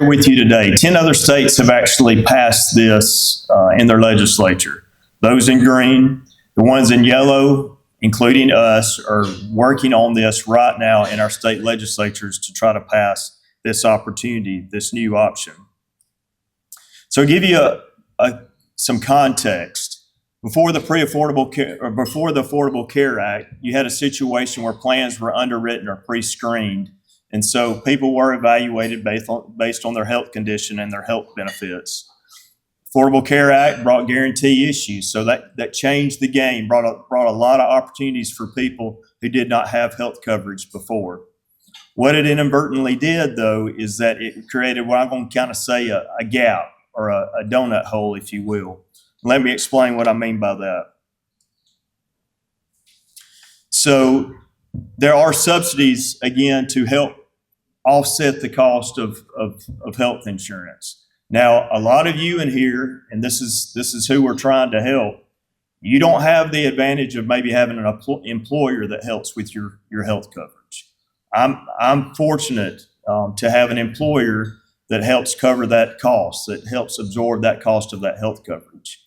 with you today. 10 other states have actually passed this in their legislature. Those in green, the ones in yellow, including us, are working on this right now in our state legislatures to try to pass this opportunity, this new option. So to give you some context, before the Affordable Care Act, you had a situation where plans were underwritten or pre-screened. And so people were evaluated based on their health condition and their health benefits. Affordable Care Act brought guarantee issues, so that changed the game, brought a lot of opportunities for people who did not have health coverage before. What it inadvertently did, though, is that it created what I'm going to kind of say a gap or a donut hole, if you will. Let me explain what I mean by that. So there are subsidies, again, to help offset the cost of health insurance. Now, a lot of you in here, and this is who we're trying to help, you don't have the advantage of maybe having an employer that helps with your health coverage. I'm fortunate to have an employer that helps cover that cost, that helps absorb that cost of that health coverage.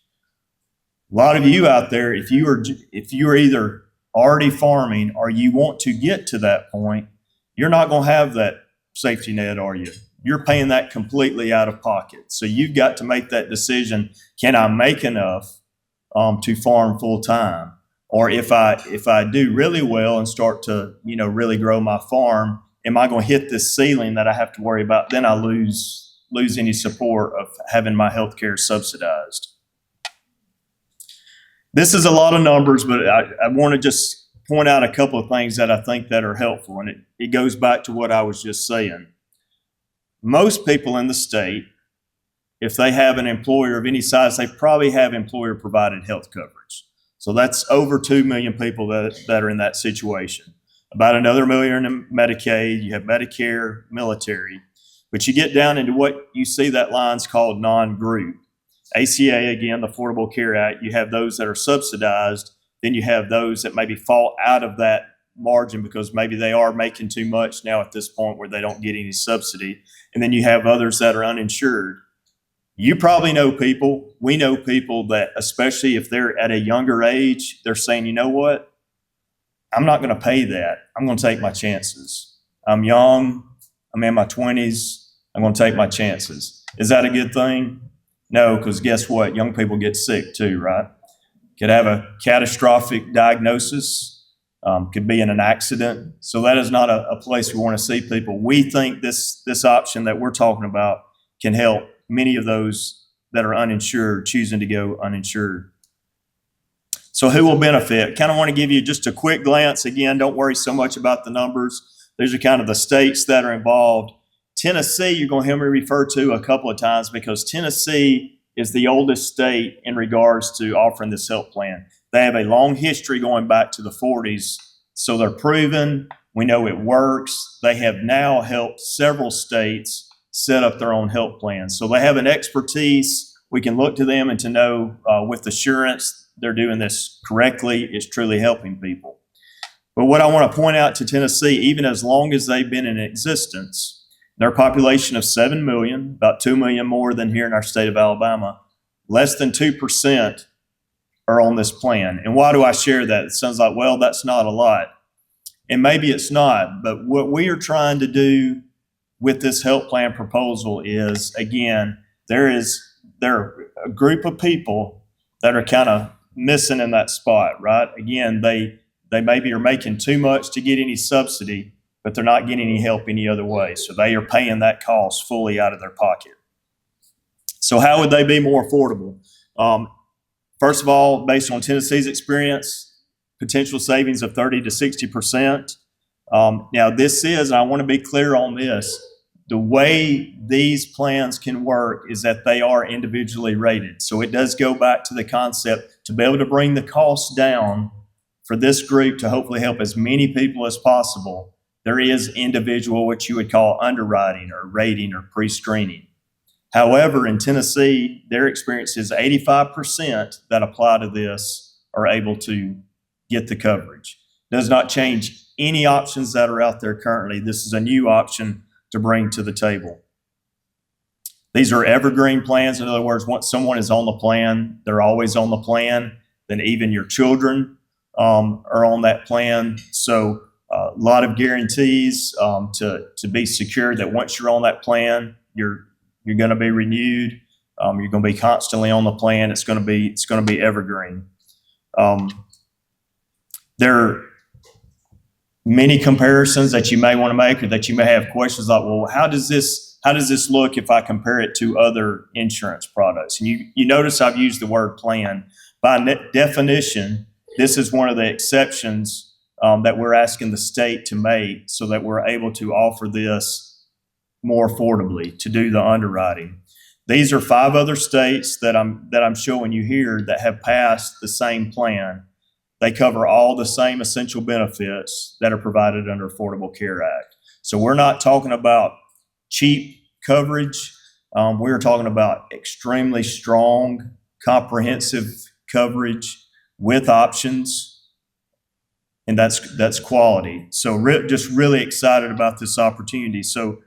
A lot of you out there, if you're either already farming or you want to get to that point, you're not going to have that safety net, are you? You're paying that completely out of pocket. So you've got to make that decision. Can I make enough to farm full time? Or if I do really well and start to, really grow my farm, am I going to hit this ceiling that I have to worry about? Then I lose any support of having my health care subsidized. This is a lot of numbers, but I want to just point out a couple of things that I think that are helpful. And it goes back to what I was just saying. Most people in the state, if they have an employer of any size, they probably have employer-provided health coverage. So that's over 2 million people that are in that situation. About another million in Medicaid, you have Medicare, military. But you get down into what you see that line's called non-group. ACA, again, the Affordable Care Act, you have those that are subsidized. Then you have those that maybe fall out of that margin because maybe they are making too much now at this point where they don't get any subsidy. And then you have others that are uninsured. You probably know people, we know people that, especially if they're at a younger age, they're saying, you know what? I'm not going to pay that. I'm going to take my chances. I'm young. I'm in my 20s. I'm going to take my chances. Is that a good thing? No, because guess what? Young people get sick too, right? Could have a catastrophic diagnosis, could be in an accident. So that is not a place we want to see people. We think this option that we're talking about can help many of those that are uninsured, choosing to go uninsured. So who will benefit? Kind of want to give you just a quick glance. Again, don't worry so much about the numbers. These are kind of the states that are involved. Tennessee, you're going to hear me refer to a couple of times because Tennessee is the oldest state in regards to offering this health plan. They have a long history going back to the 40s, so they're proven. We know it works. They have now helped several states set up their own health plans. So they have an expertise. We can look to them and to know with assurance they're doing this correctly. It's truly helping people. But what I want to point out to Tennessee, even as long as they've been in existence, their population of 7 million, about 2 million more than here in our state of Alabama, less than 2% are on this plan. And why do I share that? It sounds like, well, that's not a lot. And maybe it's not, but what we are trying to do with this health plan proposal is, again, there are a group of people that are kind of missing in that spot, right? Again, they maybe are making too much to get any subsidy, but they're not getting any help any other way. So they are paying that cost fully out of their pocket. So how would they be more affordable? First of all, based on Tennessee's experience, potential savings of 30 to 60%. Now this is, and I want to be clear on this, the way these plans can work is that they are individually rated. So it does go back to the concept to be able to bring the cost down for this group to hopefully help as many people as possible. There is individual, what you would call underwriting or rating or pre-screening. However, in Tennessee, their experience is 85% that apply to this are able to get the coverage. Does not change any options that are out there currently. This is a new option to bring to the table. These are evergreen plans. In other words, once someone is on the plan, they're always on the plan. Then even your children are on that plan. So a lot of guarantees to be secure that once you're on that plan, you're going to be renewed. You're going to be constantly on the plan. It's going to be evergreen. There are many comparisons that you may want to make, or that you may have questions like, well, how does this look if I compare it to other insurance products? And you notice I've used the word plan. By definition, this is one of the exceptions that we're asking the state to make so that we're able to offer this more affordably, to do the underwriting. These are 5 other states that I'm showing you here that have passed the same plan. They cover all the same essential benefits that are provided under Affordable Care Act. So we're not talking about cheap coverage. We're talking about extremely strong, comprehensive coverage with options, and that's quality. So just really excited about this opportunity. So